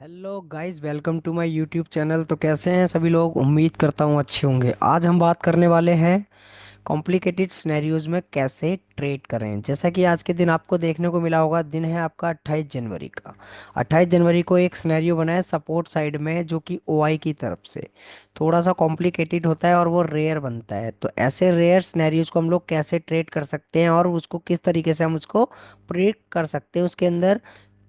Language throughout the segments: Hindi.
Hello guys, welcome to my YouTube channel. तो कैसे हैं सभी लोग? उम्मीद करता हूँ अच्छे होंगे। आज हम बात करने वाले हैं कॉम्प्लिकेटेड सिनेरियोज में कैसे ट्रेड करें। जैसा कि आज के दिन आपको देखने को मिला होगा, दिन है आपका 28 जनवरी का। 28 जनवरी को एक सिनेरियो बना है सपोर्ट साइड में, जो कि ओआई की तरफ से थोड़ा सा कॉम्प्लिकेटेड होता है और वो रेयर बनता है। तो ऐसे रेयर सिनेरियोज को हम लोग कैसे ट्रेड कर सकते हैं और उसको किस तरीके से हम उसको प्रिडिक्ट कर सकते हैं, उसके अंदर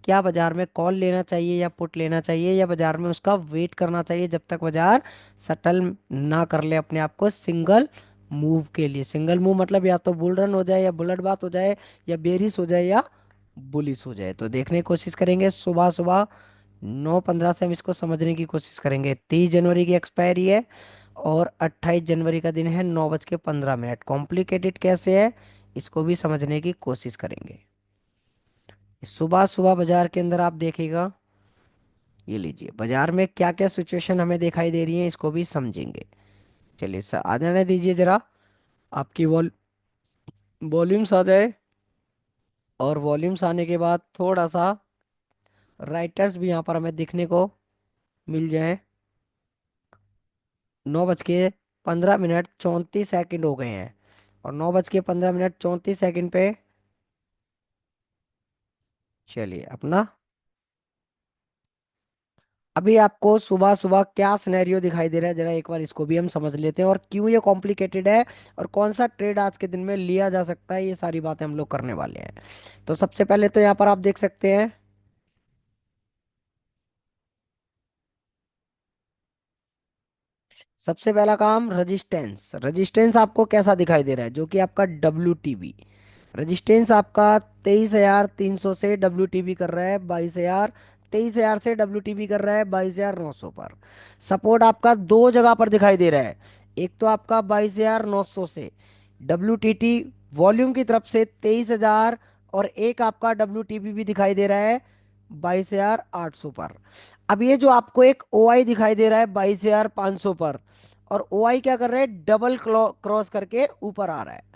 क्या बाजार में कॉल लेना चाहिए या पुट लेना चाहिए, या बाजार में उसका वेट करना चाहिए जब तक बाजार सटल ना कर ले अपने आप को सिंगल मूव के लिए। सिंगल मूव मतलब या तो बुल रन हो जाए या बुलेट बात हो जाए या बेरिश हो जाए या बुलिश हो जाए। तो देखने की कोशिश करेंगे। सुबह सुबह 9:15 से हम इसको समझने की कोशिश करेंगे। 30 जनवरी की एक्सपायरी है और 28 जनवरी का दिन है। 9:15। कॉम्प्लिकेटेड कैसे है इसको भी समझने की कोशिश करेंगे। सुबह सुबह बाजार के अंदर आप देखिएगा, ये लीजिए बाजार में क्या क्या सिचुएशन हमें दिखाई दे रही है, इसको भी समझेंगे। चलिए सर, आ जाने दीजिए जरा। आपकी वॉल्यूम्स आ जाए, और वॉल्यूम्स आने के बाद थोड़ा सा राइटर्स भी यहाँ पर हमें दिखने को मिल जाए। 9:15 हो गए हैं, और 9:15 पे चलिए अपना अभी आपको सुबह सुबह क्या सिनेरियो दिखाई दे रहा है, जरा एक बार इसको भी हम समझ लेते हैं और क्यों ये कॉम्प्लिकेटेड है और कौन सा ट्रेड आज के दिन में लिया जा सकता है। ये सारी बातें हम लोग करने वाले हैं। तो सबसे पहले तो यहाँ पर आप देख सकते हैं, सबसे पहला काम रजिस्टेंस। रजिस्टेंस आपको कैसा दिखाई दे रहा है, जो कि आपका WTB रजिस्टेंस आपका 23,300 से WTB कर रहा है 22,000। 23,000 से WTB कर रहा है 22,900 पर। सपोर्ट आपका दो जगह पर दिखाई दे रहा है। एक तो आपका 22,900 से WTT वॉल्यूम की तरफ से 23,000, और एक आपका WTB भी दिखाई दे रहा है 22,800 पर। अब ये जो आपको एक OI दिखाई दे रहा है 22,500 पर, और OI क्या कर रहा है, डबल क्रॉस करके ऊपर आ रहा है।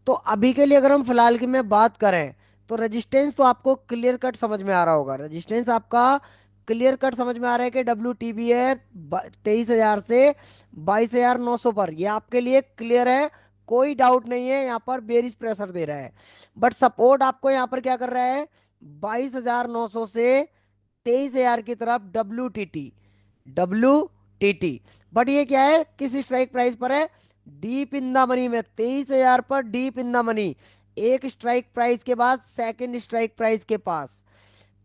तो अभी के लिए अगर हम फिलहाल की में बात करें, तो रेजिस्टेंस तो आपको क्लियर कट समझ में आ रहा होगा। रेजिस्टेंस आपका क्लियर कट समझ में आ रहा है कि WTB है 23,000 से 22,900 पर। ये आपके लिए क्लियर है, कोई डाउट नहीं है। यहाँ पर बेरिश प्रेशर दे रहा है। बट सपोर्ट आपको यहाँ पर क्या कर रहा है, 22,900 से 23,000 की तरफ WTT। बट ये क्या है, किस स्ट्राइक प्राइस पर है, डीप इन द मनी में। 23,000 पर डीप इन द मनी, एक स्ट्राइक प्राइस के बाद सेकंड स्ट्राइक प्राइस के पास।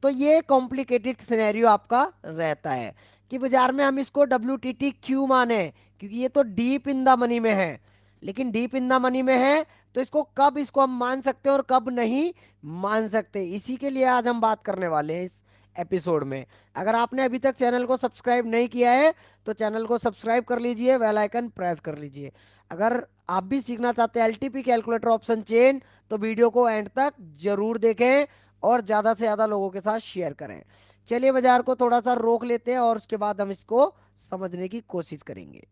तो ये कॉम्प्लिकेटेड सिनेरियो आपका रहता है कि बाजार में हम इसको WTT क्यों माने, क्योंकि ये तो डीप इन द मनी में है। लेकिन डीप इन द मनी में है तो इसको कब इसको हम मान सकते हैं और कब नहीं मान सकते, इसी के लिए आज हम बात करने वाले हैं इस एपिसोड में। अगर आपने अभी तक चैनल को सब्सक्राइब नहीं किया है तो चैनल को सब्सक्राइब कर लीजिए, बेल आइकन प्रेस कर लीजिए। अगर आप भी सीखना चाहते हैं LTP कैलकुलेटर ऑप्शन चेन, तो वीडियो को एंड तक जरूर देखें और ज्यादा से ज्यादा लोगों के साथ शेयर करें। चलिए बाजार को थोड़ा सा रोक लेते हैं और उसके बाद हम इसको समझने की कोशिश करेंगे।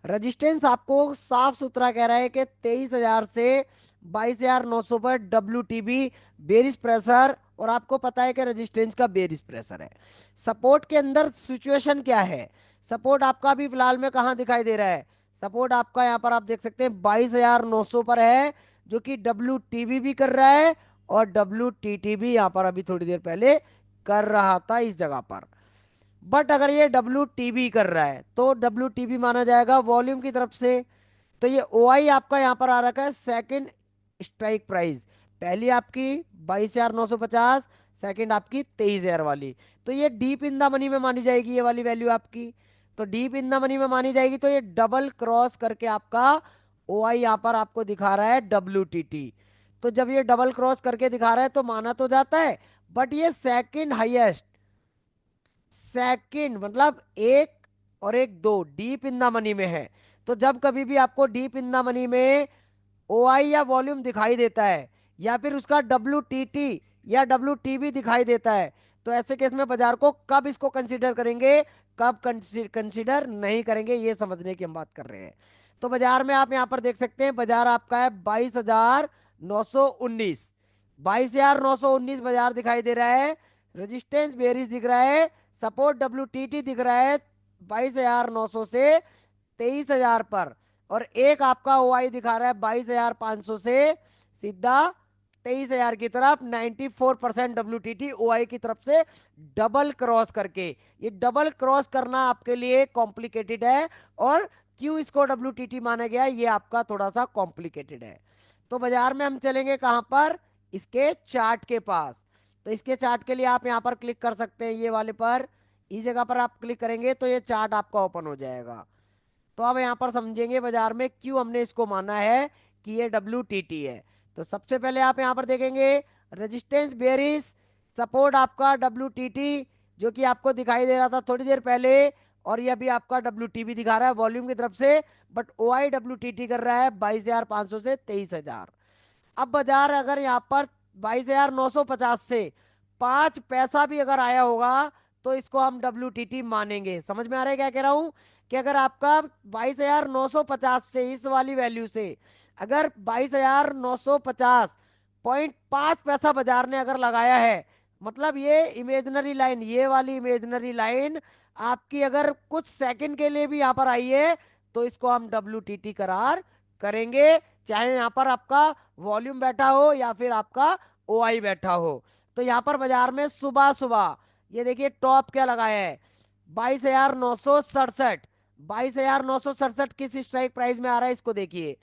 रजिस्टेंस आपको साफ सुथरा कह रहा है कि 23,000 से 22,900 पर WTB बेरिश प्रेशर, और आपको पता है कि रेजिस्टेंस का बेरिश प्रेशर है। सपोर्ट के अंदर सिचुएशन क्या है, सपोर्ट आपका भी फिलहाल में कहाँ दिखाई दे रहा है, सपोर्ट आपका यहाँ पर आप देख सकते हैं 22,900 पर है, जो कि WTB भी कर रहा है और WTT भी यहाँ पर अभी थोड़ी देर पहले कर रहा था इस जगह पर। बट अगर ये WTB कर रहा है तो WTB माना जाएगा वॉल्यूम की तरफ से। तो ये OI आपका यहाँ पर आ रखा है सेकंड स्ट्राइक प्राइस। पहली आपकी 22,950, सेकंड आपकी 23,000 वाली। तो ये डीप इन द मनी में मानी जाएगी ये वाली वैल्यू आपकी। तो डीप इन द मनी में मानी जाएगी, तो ये डबल क्रॉस करके आपका OI यहाँ पर आपको दिखा रहा है WTT। तो जब ये डबल क्रॉस करके दिखा रहा है तो माना तो जाता है। बट ये सेकंड हाईएस्ट, सेकंड मतलब एक और एक दो डीप इन द मनी में है। तो जब कभी भी आपको डीप इन द मनी में OI या वॉल्यूम दिखाई देता है, या फिर उसका WTT या WTB दिखाई देता है, तो ऐसे केस में बाजार को कब इसको कंसीडर करेंगे, कब कंसीडर नहीं करेंगे, ये समझने की हम बात कर रहे हैं। तो बाजार में आप यहां पर देख सकते हैं, बाजार आपका है 22,919। 22,919 बाजार दिखाई दे रहा है। रेजिस्टेंस बेरिश दिख रहा है, सपोर्ट WTT दिख रहा है 22,900 से 23,000 पर, और एक आपका OI दिखा रहा है 22,500 से सीधा 23,000 की तरफ। 94% WTT OI की तरफ से डबल क्रॉस करके, ये डबल क्रॉस करना आपके लिए कॉम्प्लिकेटेड है। और क्यों इसको WTT माना गया है, ये आपका थोड़ा सा कॉम्प्लिकेटेड है। तो बाजार में हम चलेंगे कहां पर, इसके चार्ट के पास। तो इसके चार्ट के लिए आप यहां पर क्लिक कर सकते हैं, ये वाले पर, इस जगह पर आप क्लिक करेंगे तो ये चार्ट आपका ओपन हो जाएगा। तो अब यहाँ पर समझेंगे बाजार में क्यों हमने इसको माना है कि ये WTT है। तो सबसे पहले आप यहाँ पर देखेंगे रेजिस्टेंस बेरिस, सपोर्ट आपका WTT जो कि आपको दिखाई दे रहा था थोड़ी देर पहले, और ये अभी आपका WTB दिखा रहा है वॉल्यूम की तरफ से, बट OI WTT कर रहा है 22,500 से 23,000। अब बाजार अगर यहाँ पर 22,950 से 5 पैसा भी अगर आया होगा तो इसको हम WTT मानेंगे। समझ में आ रहा है क्या कह रहा हूं, कि अगर आपका 22,950 से इस वाली वैल्यू से अगर 22,950.5 पैसा बाजार ने अगर लगाया है, मतलब ये इमेजनरी लाइन, ये वाली इमेजनरी लाइन आपकी अगर कुछ सेकंड के लिए भी यहाँ पर आई है, तो इसको हम WTT करार करेंगे, चाहे यहाँ पर आपका वॉल्यूम बैठा हो या फिर आपका OI बैठा हो। तो यहाँ पर बाजार में सुबह सुबह ये देखिए टॉप क्या लगाया है, 22,967। 22,967 किस स्ट्राइक प्राइस में आ रहा है इसको देखिए,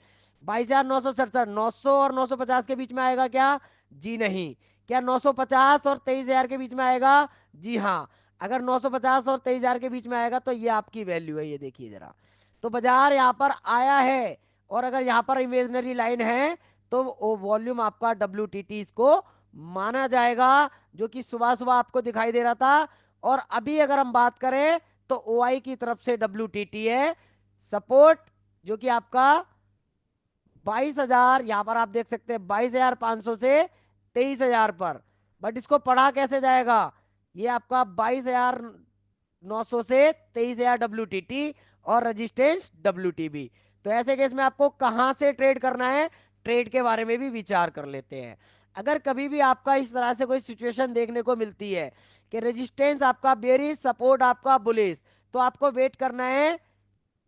22,967, 900 और 950 के बीच में आएगा क्या, जी नहीं। क्या 950 और 23,000 के बीच में आएगा, जी हाँ। अगर 950 और 23,000 के बीच में आएगा तो ये आपकी वैल्यू है, ये देखिए जरा। तो बाजार यहाँ पर आया है, और अगर यहाँ पर इमेजनरी लाइन है तो वो वॉल्यूम आपका WTT इसको माना जाएगा, जो कि सुबह सुबह आपको दिखाई दे रहा था। और अभी अगर हम बात करें तो OI की तरफ से WTT है, सपोर्ट जो कि आपका 22,000, यहां पर आप देख सकते हैं 22,500 से 23,000 पर। बट इसको पढ़ा कैसे जाएगा, ये आपका 22,900 से 23,000 WTT और रजिस्टेंस WTB। तो ऐसे केस में आपको कहां से ट्रेड करना है, ट्रेड के बारे में भी विचार कर लेते हैं। अगर कभी भी आपका इस तरह से कोई सिचुएशन देखने को मिलती है कि रेजिस्टेंस आपका बेरिश, सपोर्ट आपका बुलिश, तो आपको वेट करना है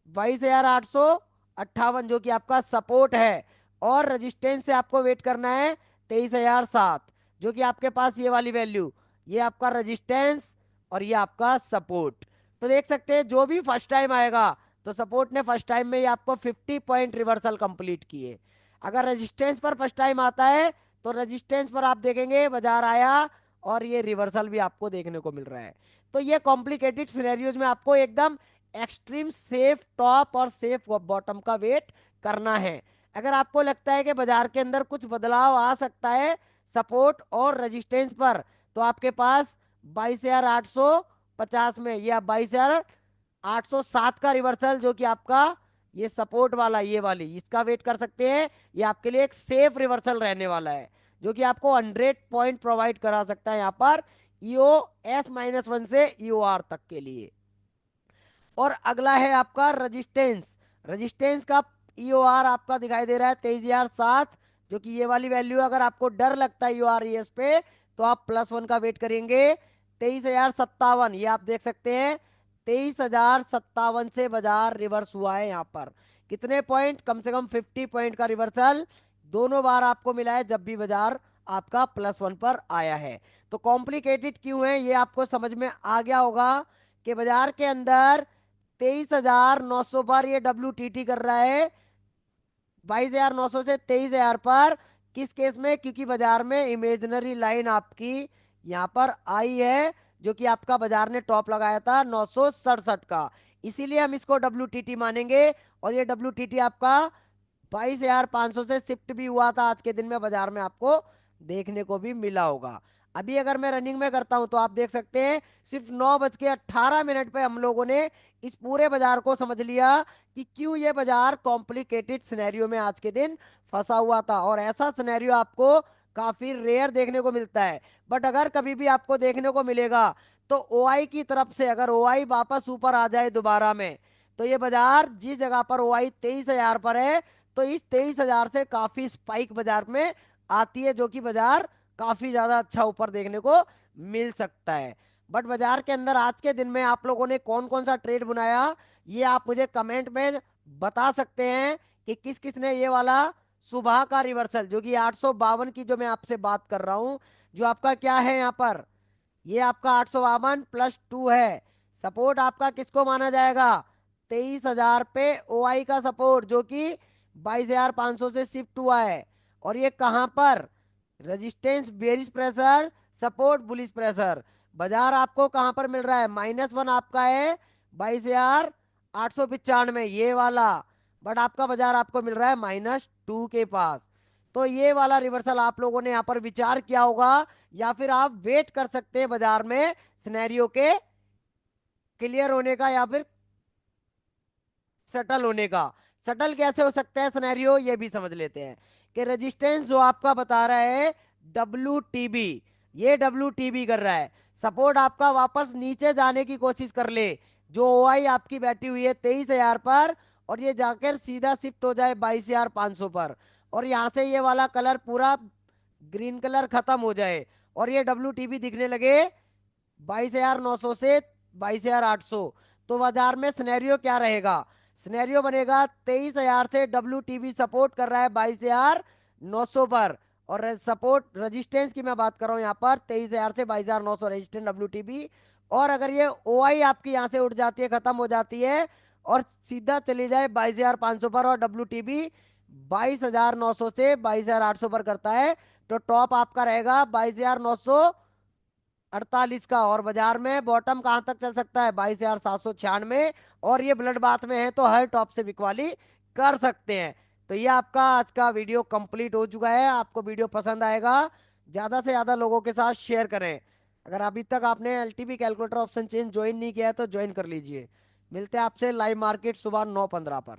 22,858 जो कि आपका सपोर्ट है, और रेजिस्टेंस से आपको वेट करना है 23,007 जो कि आपके पास ये वाली वैल्यू, ये आपका रेजिस्टेंस और ये आपका सपोर्ट। तो देख सकते हैं जो भी फर्स्ट टाइम आएगा, तो सपोर्ट ने फर्स्ट टाइम में ये आपको 50 पॉइंट रिवर्सल कंप्लीट किए। अगर रेजिस्टेंस पर फर्स्ट टाइम आता है तो रेजिस्टेंस पर आप देखेंगे बाजार आया और ये रिवर्सल भी आपको देखने को मिल रहा है। तो ये कॉम्प्लिकेटेड सिनेरियोज में आपको एकदम एक्सट्रीम सेफ टॉप और सेफ बॉटम का वेट करना है। अगर आपको लगता है कि बाजार के अंदर कुछ बदलाव आ सकता है सपोर्ट और रेजिस्टेंस पर, तो आपके पास 22,850 में या 22,807 का रिवर्सल जो कि आपका ये सपोर्ट वाला, ये वाली इसका वेट कर सकते हैं। ये आपके लिए एक सेफ रिवर्सल रहने वाला है, जो कि आपको 100 पॉइंट प्रोवाइड करा सकता है यहाँ पर EOS-1 से EOR तक के लिए। और अगला है आपका रजिस्टेंस। रजिस्टेंस का EOR आपका दिखाई दे रहा है 23,007, जो कि ये वाली वैल्यू, अगर आपको डर लगता है EOR पे तो आप +1 का वेट करेंगे। 23,057 ये आप देख सकते हैं, 23,057 से बाजार रिवर्स हुआ है यहाँ पर। कितने पॉइंट, कम से कम 50 पॉइंट का रिवर्सल दोनों बार आपको मिला है जब भी बाजार आपका +1 पर आया है। तो कॉम्प्लिकेटेड क्यों है ये आपको समझ में आ गया होगा कि बाजार के अंदर 23,900 पर ये WTT कर रहा है, 22,900 से 23,000 पर। किस केस में, क्योंकि बाजार में इमेजनरी लाइन आपकी यहाँ पर आई है, जो कि आपका बाजार ने टॉप लगाया था 967 का, इसीलिए हम इसको WTT मानेंगे। और ये WTT आपका 22,500 से शिफ्ट भी हुआ था आज के दिन में, बाजार में आपको देखने को भी मिला होगा। अभी अगर मैं रनिंग में करता हूं तो आप देख सकते हैं सिर्फ 9:18 पे हम लोगों ने इस पूरे बाजार को समझ लिया कि क्यों ये बाजार कॉम्प्लिकेटेड सिनेरियो में आज के दिन फंसा हुआ था। और ऐसा सिनेरियो आपको काफी रेयर देखने को मिलता है, बट अगर कभी भी आपको देखने को मिलेगा तो OI की तरफ से अगर OI वापस ऊपर आ जाए दोबारा में, तो ये बाजार जिस जगह पर OI 23,000 पर है, तो इस 23,000 से काफी स्पाइक बाजार में आती है, जो कि बाजार काफी ज्यादा अच्छा ऊपर देखने को मिल सकता है। बट बाजार के अंदर आज के दिन में आप लोगों ने कौन कौन सा ट्रेड बनाया, ये आप मुझे कमेंट में बता सकते हैं कि किस किस ने ये वाला सुबह का रिवर्सल, जो कि 852 की जो मैं आपसे बात कर रहा हूं, जो आपका क्या है यहाँ पर, ये आपका 852+2 है। सपोर्ट आपका किसको माना जाएगा, 23,000 पे ओआई का सपोर्ट, जो कि 22,500 से शिफ्ट हुआ है। और ये कहां पर, resistance bearish pressure, support bullish pressure. बाजार आपको कहां पर मिल रहा है, -1 आपका है 22,895 ये वाला, बट आपका बाजार आपको मिल रहा है -2 के पास। तो ये वाला रिवर्सल आप लोगों ने यहाँ पर विचार किया होगा, या फिर आप वेट कर सकते हैं बाजार में सिनेरियो के क्लियर होने का, या फिर सेटल होने का। सेटल कैसे हो सकता है सिनेरियो, ये भी समझ लेते हैं कि रेजिस्टेंस जो आपका बता रहा है WTB, ये WTB कर रहा है, सपोर्ट आपका वापस नीचे जाने की कोशिश कर ले, जो ओआई आपकी बैठी हुई है 23,000 पर, और ये जाकर सीधा शिफ्ट हो जाए 22,500 पर, और यहाँ से ये वाला कलर पूरा ग्रीन कलर खत्म हो जाए, और ये WTB दिखने लगे 22,900 से 22,800। तो बाजार में सिनेरियो क्या रहेगा, सिनेरियो बनेगा 23,000 से WTB सपोर्ट कर रहा है 22,900 पर, और सपोर्ट रेजिस्टेंस की मैं बात कर रहा हूं यहाँ पर 23,000 से 22,900 रेजिस्टेंस WTB। और अगर ये ओआई आपकी यहाँ से उठ जाती है, खत्म हो जाती है, और सीधा चली जाए 22,500 पर, और WTB 22,900 से 22,800 पर करता है, तो टॉप आपका रहेगा 22,948 का, और बाजार में बॉटम कहां तक चल सकता है 22,796। और ये ब्लड बाथ में है तो हर टॉप से बिकवाली कर सकते हैं। तो ये आपका आज का वीडियो कंप्लीट हो चुका है, आपको वीडियो पसंद आएगा, ज्यादा से ज्यादा लोगों के साथ शेयर करें। अगर अभी तक आपने LTP calculator option change join नहीं किया है तो ज्वाइन कर लीजिए। मिलते हैं आपसे लाइव मार्केट सुबह 9:15 पर।